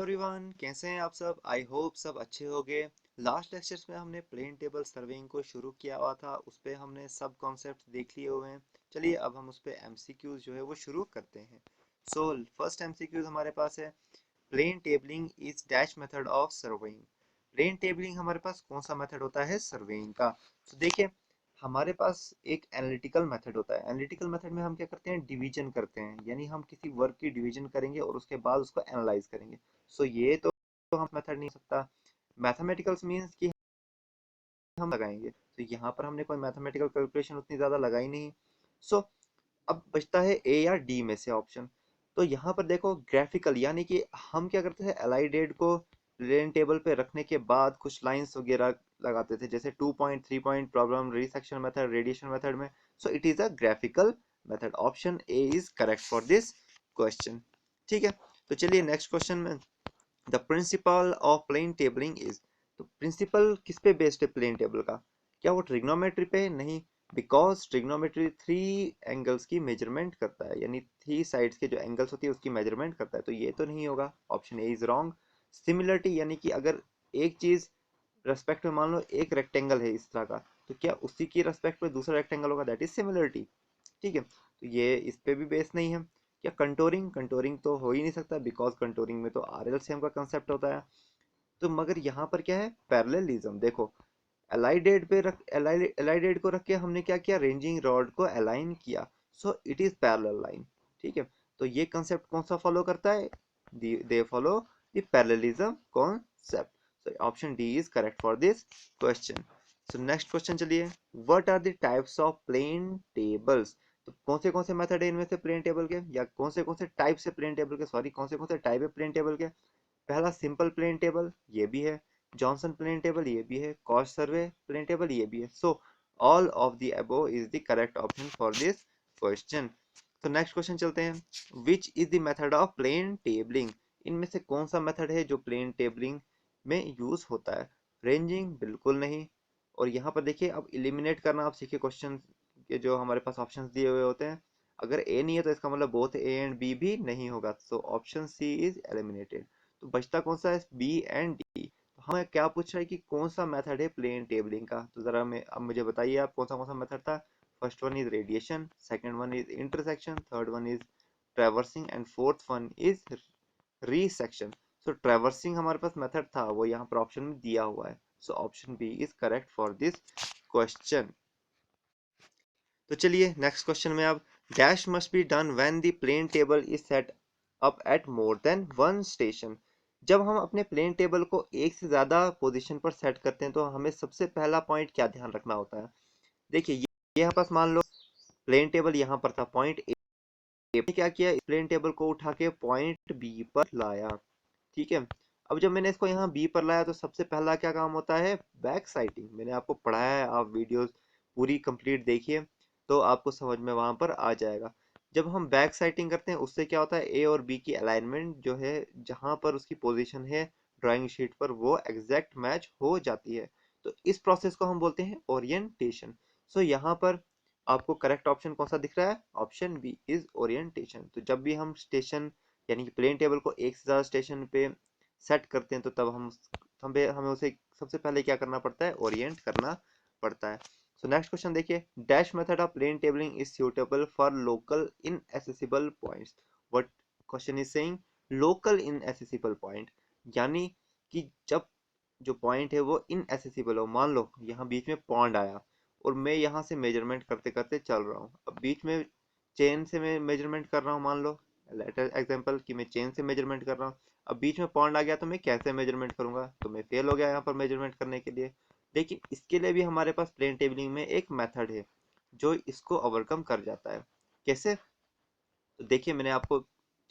Everyone, कैसे हैं आप सब। आई होप सब अच्छे होंगे। लास्ट लेक्चर्स में हमने प्लेन टेबल सर्वेइंग को शुरू किया हुआ था, उस पे हमने सब कॉन्सेप्ट देख लिए हुए हैं। चलिए अब हम उस पे एमसीक्यूज जो है वो शुरू करते हैं। सो फर्स्ट एमसीक्यूज हमारे पास है, plane tabling is dash method of surveying. Plane tabling हमारे पास कौन सा मेथड होता है सर्वेइंग का। तो देखिए, हमारे पास एक एनालिटिकल मेथड होता है। एनालिटिकल मेथड में हम क्या करते हैं, डिवीजन करते हैं, यानी हम किसी वर्क की डिवीजन करेंगे और उसके बाद उसको एनालाइज करेंगे। सो ये तो हम मेथड नहीं सकता। मैथमेटिकल्स मीन्स कि हम लगाएंगे, तो यहाँ पर हमने कोई मैथमेटिकल कैलकुलेशन उतनी ज्यादा लगाई नहीं। सो अब बचता है ए या डी में से ऑप्शन। तो यहाँ पर देखो, ग्राफिकल यानी कि हम क्या करते थे, एलाइडेड को प्लेन टेबल पे रखने के बाद कुछ लाइंस वगैरह लगाते थे, जैसे 2 point 3 point problem, resection method, radiation method में। So it is a graphical method. Option A is correct for this question. ठीक है, तो चलिए नेक्स्ट क्वेश्चन में, the principle of plane tabling is. तो प्रिंसिपल किस पे बेस्ड है प्लेन टेबल का, क्या वो ट्रिग्नोमेट्री पे है? नहीं, बिकॉज ट्रिग्नोमेट्री थ्री एंगल्स की मेजरमेंट करता है, यानी थ्री साइड्स के जो एंगल्स होती है उसकी मेजरमेंट करता है, तो ये तो नहीं होगा। Option A is wrong. Similarity यानी कि अगर एक चीज रेस्पेक्ट में मान लो एक रेक्टेंगल है इस तरह का, तो क्या उसी की रेस्पेक्ट में दूसरा रेक्टेंगल होगा, दैट इज सिमिलरिटी। ठीक है, तो ये इस पे भी बेस नहीं है। क्या कंटोरिंग, कंटोरिंग तो हो ही नहीं सकता, बिकॉज कंटोरिंग में तो आर एल सेम का कंसेप्ट होता है। तो मगर यहाँ पर क्या है, पैरेललिज्म। देखो, एलाइडेड पे रख एलाइडेड को रख के हमने क्या किया, रेंजिंग रॉड को अलाइन किया। सो इट इज पैरेलल लाइन। ठीक है, तो ये कंसेप्ट कौन सा फॉलो करता है, they follow the parallelism concept. So option D is correct for this question. So next question चलिए, what are the types of plane tables. तो कौन से मेथड है इनमें से प्लेन टेबल के, या कौन से टाइप से प्लेन टेबल के, सॉरी कौन से टाइप है प्लेन टेबल के। पहला सिंपल प्लेन टेबल, ये भी है। जॉनसन प्लेन टेबल, ये भी है। कॉस्ट सर्वे प्लेन टेबल, ये भी है। So all of the above is the correct option for this question. तो नेक्स्ट क्वेश्चन चलते हैं, which is the method of plane tabling. इनमें से कौन सा मेथड है जो प्लेन टेबलिंग में यूज होता है। रेंजिंग बिल्कुल नहीं। और यहाँ पर देखिए, अब इलिमिनेट करना आप सीखिए क्वेश्चन के, जो हमारे पास ऑप्शंस दिए हुए होते हैं। अगर ए नहीं है तो इसका मतलब बोथ ए एंड बी भी नहीं होगा, तो ऑप्शन सी इज एलिमिनेटेड। तो बचता कौन सा है, बी एंड डी। तो हमें क्या पूछ रहा है कि कौन सा मेथड है प्लेन टेबलिंग का, तो जरा मैं अब मुझे बताइए आप कौन सा मेथड था। First one is radiation, second one is intersection, third one is traversing and fourth one is resection. So traversing हमारे पास मेथड था, वो यहाँ पर ऑप्शन में दिया हुआ है। So option B is correct for this question. तो चलिए नेक्स्ट क्वेश्चन में, अब dash must be done when the plane table is set up at more than one station. जब हम अपने प्लेन टेबल को एक से ज्यादा पोजीशन पर सेट करते हैं तो हमें सबसे पहला पॉइंट क्या ध्यान रखना होता है। देखिए, ये यहाँ पास मान लो प्लेन टेबल यहाँ पर था, पॉइंट ए ने क्या किया, इस प्लेन टेबल को उठा के पॉइंट बी पर लाया। ठीक है, अब जब मैंने इसको यहाँ बी पर लाया तो सबसे पहला क्या काम होता है, बैक साइटिंग। मैंने आपको पढ़ाया है, आप वीडियोस पूरी कंप्लीट देखिए तो आपको समझ में वहां पर आ जाएगा। जब हम बैक साइटिंग करते हैं उससे क्या होता है, ए और बी की अलाइनमेंट जो है, जहां पर उसकी पोजीशन है ड्राइंग शीट पर, वो एग्जैक्ट मैच हो जाती है। तो इस प्रोसेस को हम बोलते हैं ओरिएंटेशन। सो यहाँ पर आपको करेक्ट ऑप्शन कौन सा दिख रहा है, ऑप्शन बी इज ओरिएंटेशन। तो जब भी हम स्टेशन यानी कि प्लेन टेबल को एक से ज्यादा स्टेशन पे सेट करते हैं तो तब हमें उसे सबसे पहले क्या करना पड़ता है, ओरिएंट करना पड़ता है। सो नेक्स्ट क्वेश्चन देखिए, dash method of plane tabling is suitable for local inaccessible points. What question is saying, local inaccessible point, यानी कि जब जो पॉइंट है वो इनएक्सेसिबल हो। मान लो यहाँ बीच में पॉन्ड आया और मैं यहाँ से मेजरमेंट करते करते चल रहा हूँ, अब बीच में चेन से मैं मेजरमेंट कर रहा हूँ, मान लो लेटर एग्जांपल कि मैं चेन से मेजरमेंट कर रहा हूँ। अब बीच में पॉन्ड आ गया तो मैं कैसे मेजरमेंट करूंगा, तो मैं फेल हो गया यहाँ पर मेजरमेंट करने के लिए। लेकिन इसके लिए भी हमारे पास प्लेन टेबलिंग में एक मेथड है जो इसको ओवरकम कर जाता है। कैसे, तो देखिए मैंने आपको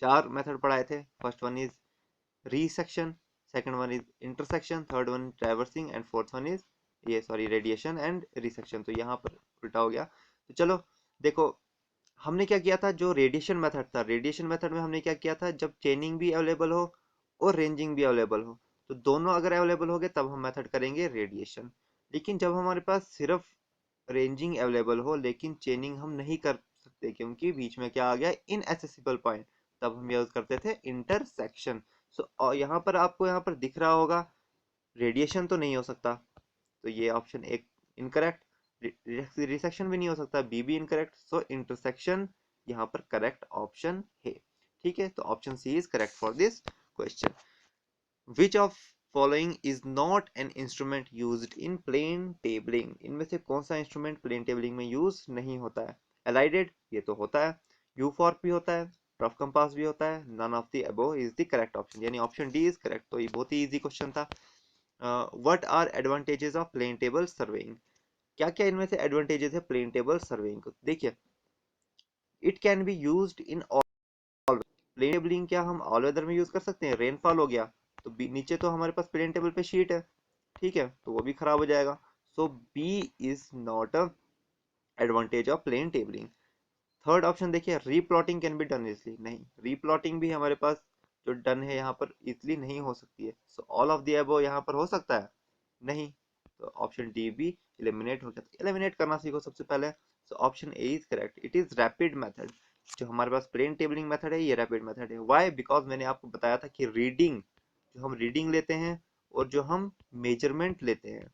चार मेथड पढ़ाए थे। First one is resection, second one is intersection, third one traversing and fourth one is ये सॉरी रेडिएशन एंड रिसेक्शन। तो यहाँ पर उल्टा हो गया। तो चलो देखो, हमने क्या किया था, जो रेडिएशन मेथड था, रेडिएशन मेथड में हमने क्या किया था, जब चेनिंग भी अवेलेबल हो और रेंजिंग भी अवेलेबल हो, तो दोनों अगर अवेलेबल हो गए तब हम मेथड करेंगे रेडिएशन। लेकिन जब हमारे पास सिर्फ रेंजिंग अवेलेबल हो लेकिन चेनिंग हम नहीं कर सकते क्योंकि बीच में क्या आ गया, इनएक्सेसिबल पॉइंट, तब हम यूज करते थे इंटरसेक्शन। सो यहाँ पर आपको यहाँ पर दिख रहा होगा रेडिएशन तो नहीं हो सकता, तो ये ऑप्शन एक इनकरेक्ट। रिसेक्शन भी नहीं हो सकता, बी भी इनकरेक्ट। सो इंटरसेक्शन यहाँ पर करेक्ट ऑप्शन है। ठीक है, तो option C is correct for this question. Which of following is not an instrument used in plane tabling? इनमें से कौन सा इंस्ट्रूमेंट प्लेन टेबलिंग में यूज नहीं होता है? एलाइडेड, ये तो होता है। यू फॉर्क भी होता है, रफ कंपास भी होता है। None of the above is the correct option, यानी ऑप्शन डी इज करेक्ट। तो ये बहुत ही इजी क्वेश्चन था। What are advantages of plane table surveying? क्या क्या इनमें से एडवांटेजेस है प्लेन टेबल सर्वेइंग को? देखिए, it can be used in all. Plane tabling क्या हम ऑल वेदर में यूज कर सकते हैं? रेनफॉल हो गया तो नीचे तो हमारे पास प्लेन टेबल पे शीट है, ठीक है, तो वो भी खराब हो जाएगा। So B is not a advantage of plane tabling. Third option देखिए, replotting can be done easily. नहीं, रीप्लॉटिंग भी हमारे पास जो डन है यहाँ पर इजली नहीं हो सकती है। So all of the above यहाँ पर हो सकता है? नहीं, तो ऑप्शन डी भी एलिमिनेट हो जाता है। एलिमिनेट करना सीखो सबसे पहले। सो option A is correct, it is rapid method. जो हमारे पास प्लेन टेबलिंग मेथड है ये रैपिड मेथड है। व्हाई? बिकॉज मैंने आपको बताया था कि रीडिंग, जो हम रीडिंग लेते हैं और जो हम मेजरमेंट लेते हैं,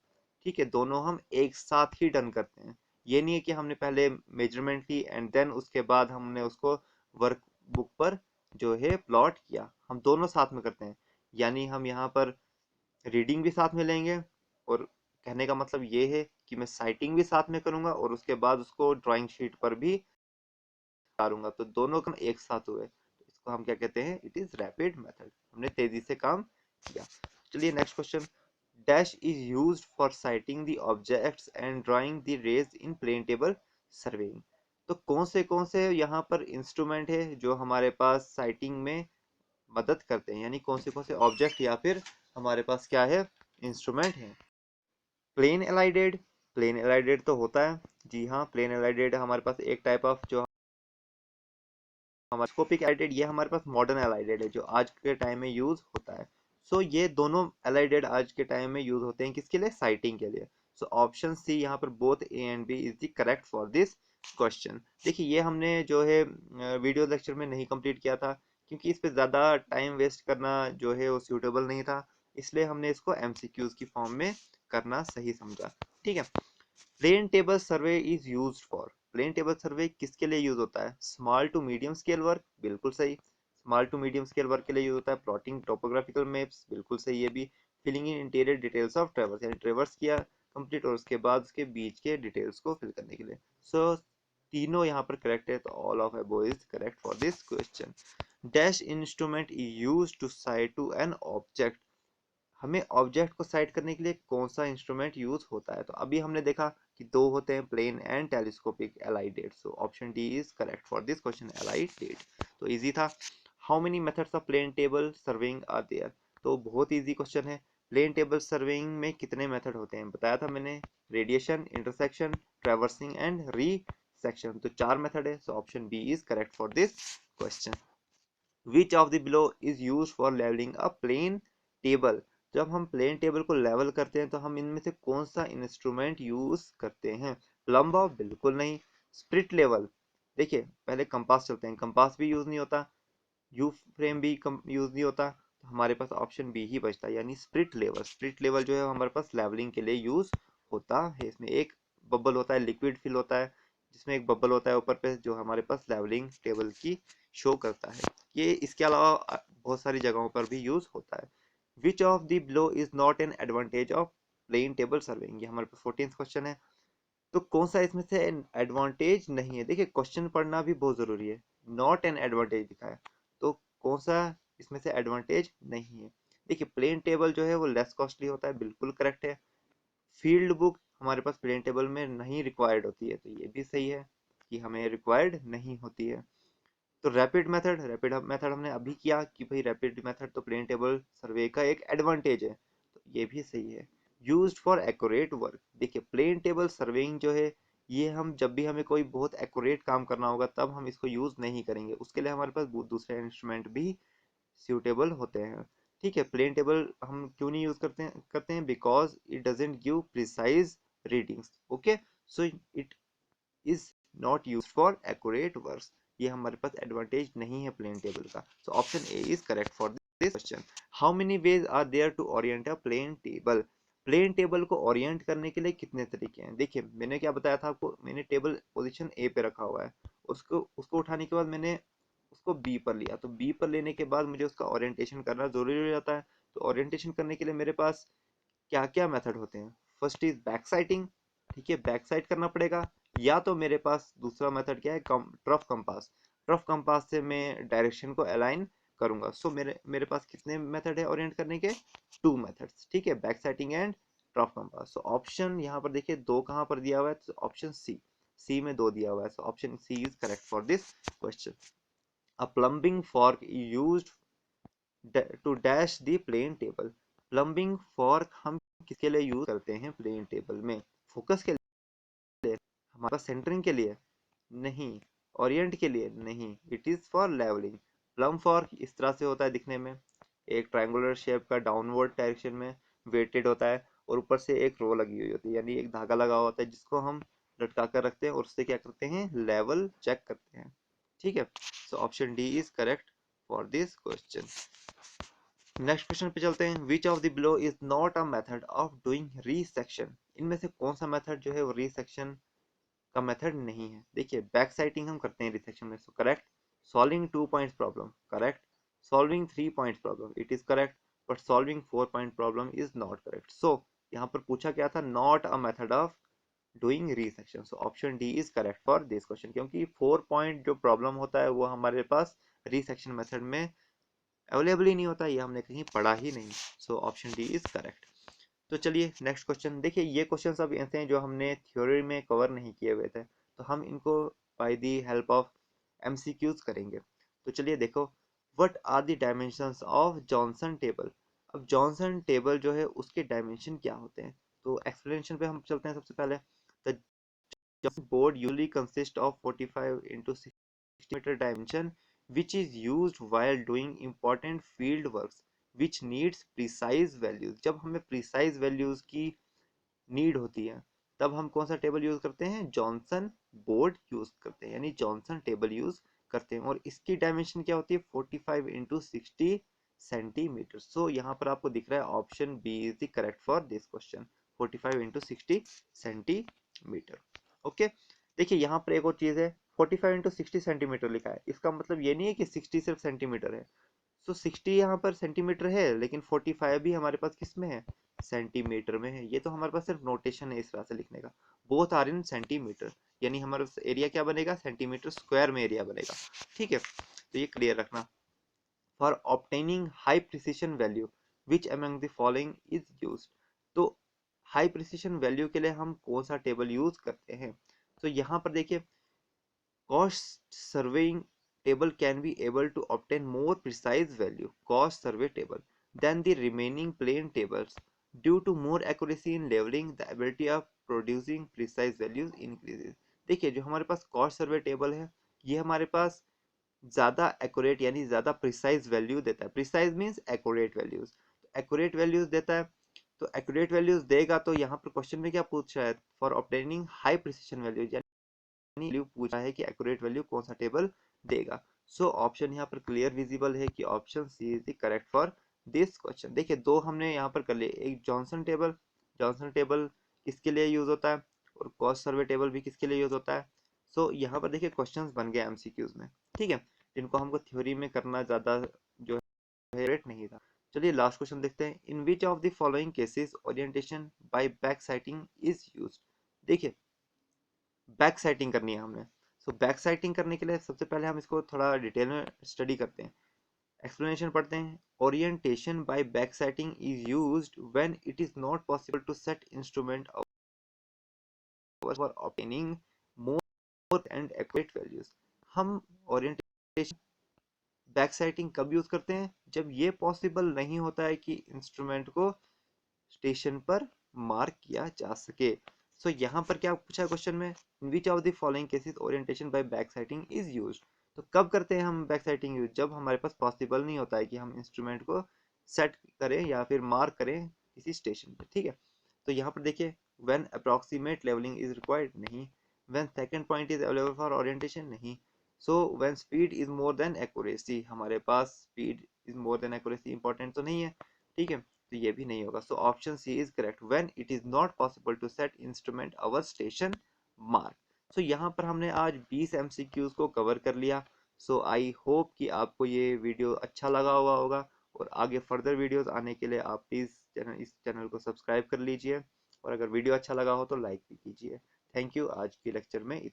ठीक है, दोनों हम एक साथ ही डन करते हैं। ये नहीं है कि हमने पहले मेजरमेंट ली एंड देन उसके बाद हमने उसको वर्क बुक पर जो है प्लॉट किया। हम दोनों साथ में करते हैं, यानी हम यहाँ पर रीडिंग भी साथ में लेंगे, और कहने का मतलब ये है कि मैं साइटिंग भी साथ में करूंगा और उसके बाद उसको ड्राइंग शीट पर भी उतारूंगा, तो दोनों काम एक साथ हुए, तो इसको हम क्या कहते हैं? It is rapid method. हमने तेजी से काम किया। चलिए next question. Dash is used for sighting the objects and drawing the rays in plane table surveying? तो कौन से यहाँ पर इंस्ट्रूमेंट है जो हमारे पास साइटिंग में मदद करते हैं, यानी कौन से ऑब्जेक्ट या फिर हमारे पास क्या है, इंस्ट्रूमेंट है? प्लेन एलाइडेड, प्लेन एलाइडेड तो होता है, जी हाँ, प्लेन एलाइडेड हमारे पास एक टाइप ऑफ जो हमारा स्कोपिक एलाइडेड, ये हमारे पास मॉडर्न एलाइडेड है जो आज के टाइम में यूज होता है। सो ये दोनों एलाइडेड आज के टाइम में यूज होते हैं, किसके लिए? साइटिंग के लिए। सो ऑप्शन सी यहाँ पर both A and B is the correct for this question. देखिए, ये हमने जो है वीडियो लेक्चर में नहीं कंप्लीट किया था, क्योंकि इस पे ज़्यादा टाइम वेस्ट करना जो है वो सूटेबल नहीं था, इसलिए हमने इसको एमसीक्यूज की फॉर्म में करना सही समझा। ठीक है, plane table survey is used for, plane table survey किसके लिए यूज होता है? Small to medium scale work, बिल्कुल सही। Small to medium scale work के लिए यूज होता है। प्लॉटिंग टोपोग्राफिकल मैप्स, बिल्कुल सही है भी। Filling in interior details of traverse, यानी ट्रेवर्स किया कंप्लीट और उसके बाद उसके बीच के डिटेल्स को फिल करने के लिए। सो तीनों यहाँ पर करेक्ट है, तो all of above is correct for this question. Dash instrument is used to sight to an object? हमें ऑब्जेक्ट को साइट करने के लिए कौन सा इंस्ट्रूमेंट यूज होता है? तो अभी हमने देखा कि दो होते हैं, plain and telescopic alidade. So option D is correct for this question, alidade. तो इजी था। How many methods of plane table surveying are there? तो बहुत इजी क्वेश्चन है। प्लेन टेबल सर्विंग में कितने मेथड होते हैं बताया था मैंने, radiation, intersection, traversing and resection. तो चार मेथड है। So option B is correct for this question. Which of the below is use for levelling a plane table? जब हम प्लेन टेबल को लेवल करते हैं तो हम इनमें से कौन सा इंस्ट्रूमेंट यूज करते हैं? प्लम्ब बॉब, बिल्कुल नहीं। स्प्रिट लेवल, देखिए पहले कंपास चलते हैं, कंपास भी यूज नहीं होता। यू फ्रेम भी यूज नहीं होता, तो हमारे पास ऑप्शन बी ही बचता है, यानी स्प्रिट लेवल। स्प्रिट लेवल जो है हमारे पास लेवलिंग के लिए यूज होता है। इसमें एक बबल होता है, लिक्विड फिल होता है, जिसमें एक बबल होता है ऊपर पे जो हमारे पास लेवलिंग टेबल की शो करता है। ये इसके अलावा बहुत सारी जगहों पर भी यूज होता है। Which of the below is not an advantage of plane table surveying? ये हमारे पास 14th क्वेश्चन है। तो कौन सा इसमें से एडवांटेज नहीं है? देखिए, क्वेश्चन पढ़ना भी बहुत जरूरी है। नॉट एन एडवांटेज दिखा है, तो कौन सा इसमें से एडवांटेज नहीं है? देखिए, प्लेन टेबल जो है वो लेस कॉस्टली होता है, बिल्कुल करेक्ट है। फील्ड बुक हमारे पास प्लेन टेबल में नहीं रिक्वायर्ड होती है, तो ये भी सही है कि हमें रिक्वायर्ड नहीं होती है। तो रैपिड मेथड हमने अभी किया कि भाई रैपिड मेथड तो प्लेन टेबल सर्वे का एक एडवांटेज है, तो ये भी सही है। यूज्ड फॉर एक्यूरेट वर्क, देखिए प्लेन टेबल सर्वेइंग जो है ये हम जब भी हमें कोई बहुत एक्यूरेट काम करना होगा तब हम इसको यूज नहीं करेंगे, उसके लिए हमारे पास बहुत दूसरे इंस्ट्रूमेंट भी सूटेबल होते हैं। ठीक है, प्लेन टेबल हम क्यों नहीं यूज करते हैं because it doesn't give precise readings. Okay, so it is not use for accurate works. ये हमारे पास एडवांटेज नहीं है प्लेन टेबल का। So option A is correct for this question, how many ways are there to orient a plane table? Plane table को orient करने के लिए कितने तरीके हैं? देखिए मैंने क्या बताया था आपको, मैंने टेबल पोजीशन ए पे रखा हुआ है, उसको उसको उठाने के बाद मैंने उसको बी पर लिया, तो बी पर लेने के बाद मुझे उसका ओरिएंटेशन करना जरूरी हो जाता है। तो ओरिएंटेशन करने के लिए मेरे पास क्या क्या मेथड होते हैं? फर्स्ट इज बैक साइटिंग, ठीक है, बैक साइड करना पड़ेगा। या तो मेरे पास दूसरा मेथड क्या है, ट्रफ कंपास। ट्रफ कंपास से मैं डायरेक्शन को अलाइन करूंगा। सो मेरे मेरे पास कितने मेथड है ओरिएंट करने के? टू मेथड्स, ठीक है, back sighting and trough compass. So option यहाँ पर देखिए दो कहाँ पर दिया हुआ है, तो ऑप्शन सी, सी में दो दिया हुआ है, so option C is correct for this question. A plumbing fork used to dash the plane table. Plumbing fork हम किसके लिए यूज करते हैं प्लेन टेबल में? फोकस के लिए, हमारा सेंटरिंग के लिए नहीं, ओरिएंट के लिए नहीं, it is for levelling. Plumb fork इस तरह से होता है दिखने में, एक ट्रायंगुलर शेप का डाउनवर्ड डायरेक्शन में वेटेड होता है, और ऊपर से एक रो लगी हुई होती है, यानी एक धागा लगा होता है जिसको हम लटका कर रखते हैं और उससे क्या करते हैं, लेवल चेक करते हैं, ठीक है। So option D is correct for this question. Next question पे चलते हैं, which of the below is not a method of doing resection? इनमें से कौन सा मेथड जो है वो रीसेक्शन का मेथड नहीं है? देखिए बैक साइटिंग हम करते हैं रिसेक्शन में, so correct. Solving 2 points problem, correct. Solving 3 points problem, it is correct, but solving 4 point problem is not correct. So यहाँ पर पूछा क्या था, not a method of doing resection, so option D is correct for this question, क्योंकि 4 point जो problem होता है वो हमारे पास रिसेक्शन मेथड में अवेलेबल ही नहीं होता, ये हमने कहीं पढ़ा ही नहीं। सो ऑप्शन डी इज करेक्ट। तो चलिए नेक्स्ट क्वेश्चन देखिए, ये क्वेश्चन सब ऐसे हैं जो हमने थ्योरी में कवर नहीं किए हुए थे, तो हम इनको by the help of MCQs करेंगे। तो चलिए देखो, what are the dimensions of Johnson table? अब जॉनसन टेबल जो है उसके डायमेंशन क्या होते हैं? तो एक्सप्लेनेशन पे हम चलते हैं सबसे पहले। The Johnson board usually consist of 45 into 60 meter dimension, which is used while doing important field works which needs precise values। जब हमें precise values की नीड होती है तब हम कौन सा टेबल यूज करते हैं? जॉनसन बोर्ड यूज करते हैं, यानी जॉनसन टेबल यूज करते हैं। और इसकी डायमेंशन क्या होती है? 45 into 60 सेंटीमीटर। सो यहाँ पर आपको दिख रहा है option B is the correct for this question, 45 into 60 centimetre. Okay, देखिए यहाँ पर एक और चीज है, 45 into 60 सेंटीमीटर लिखा है, इसका मतलब ये नहीं है कि 60 सिर्फ सेंटीमीटर है। सो 60 यहाँ पर सेंटीमीटर है, लेकिन 45 भी हमारे पास किस में है? सेंटीमीटर में है। ये तो हमारे पास सिर्फ नोटेशन है इस तरह से लिखने का, बोथ आर इन सेंटीमीटर, यानी हमारा एरिया क्या बनेगा? सेंटीमीटर स्क्वायर में एरिया बनेगा, ठीक है। तो ये क्लियर रखना। For obtaining high precision value which among the following is used? तो हाई प्रिसिशन वैल्यू के लिए हम कौन सा टेबल यूज करते हैं? तो यहाँ पर देखिए, cost surveying table can be able to obtain more precise value cost survey table than the remaining plain tables. Due to more accuracy in leveling, the ability of producing precise values increases। देखिए जो हमारे पास cost सर्वे table है, ये हमारे पास ज़्यादा accurate यानी ज़्यादा precise value देता है। प्रिसाइज मीन्स एक्यूरेट वैल्यूज, तो एक्यूरेट वैल्यूज देता है। तो एक्यूरेट वैल्यूज देगा, तो यहाँ पर क्वेश्चन में क्या पूछ रहा है? For obtaining high precision values, value पूछा है कि एक्यूरेट वैल्यू कौन सा टेबल देगा। सो ऑप्शन यहाँ पर क्लियर विजिबल है कि option C is the correct for this question. देखिए दो हमने यहाँ पर कर लिए, एक जॉनसन टेबल, जॉनसन टेबल किसके लिए यूज होता है, और कॉस्ट सर्वे टेबल भी किसके लिए यूज होता है। सो यहाँ पर देखिए क्वेश्चंस बन गए एमसीक्यूज में, ठीक है, जिनको हमको थ्योरी में करना ज्यादा जो है रेट नहीं था। चलिए लास्ट क्वेश्चन देखते हैं, in which of the following cases orientation by back sighting is used? देखिए बैक साइटिंग करनी है हमने, सो बैक साइटिंग करने के लिए सबसे पहले हम इसको थोड़ा डिटेल में स्टडी करते हैं, एक्सप्लेनेशन पढ़ते हैं। Orientation by back sighting is used when it is not possible to set instrument for obtaining more and accurate values. हम ओरिएंटेशन बैक साइटिंग कब यूज करते हैं? जब ये पॉसिबल नहीं होता है कि इंस्ट्रूमेंट को स्टेशन पर मार्क किया जा सके। सो यहाँ पर क्या पूछा है क्वेश्चन में, in which of the following cases orientation by back sighting is used? तो कब करते हैं हम बैक साइटिंग यूज? जब हमारे पास पॉसिबल नहीं होता है कि हम इंस्ट्रूमेंट को सेट करें या फिर मार्क करें किसी स्टेशन पे, ठीक है। तो यहाँ पर देखिए, when approximate levelling is required, नहीं। When second point is available for orientation, नहीं। So when speed is more than accuracy, हमारे पास speed is more than accuracy important तो नहीं है, ठीक है, तो ये भी नहीं होगा। So option C is correct, when it is not possible to set instrument over station mark. So यहाँ पर हमने आज 20 एमसीक्यूज को कवर कर लिया। सो आई होप कि आपको ये वीडियो अच्छा लगा हुआ होगा, और आगे फर्दर वीडियोस आने के लिए आप प्लीज़ इस चैनल को सब्सक्राइब कर लीजिए, और अगर वीडियो अच्छा लगा हो तो लाइक भी कीजिए। थैंक यू, आज की लेक्चर में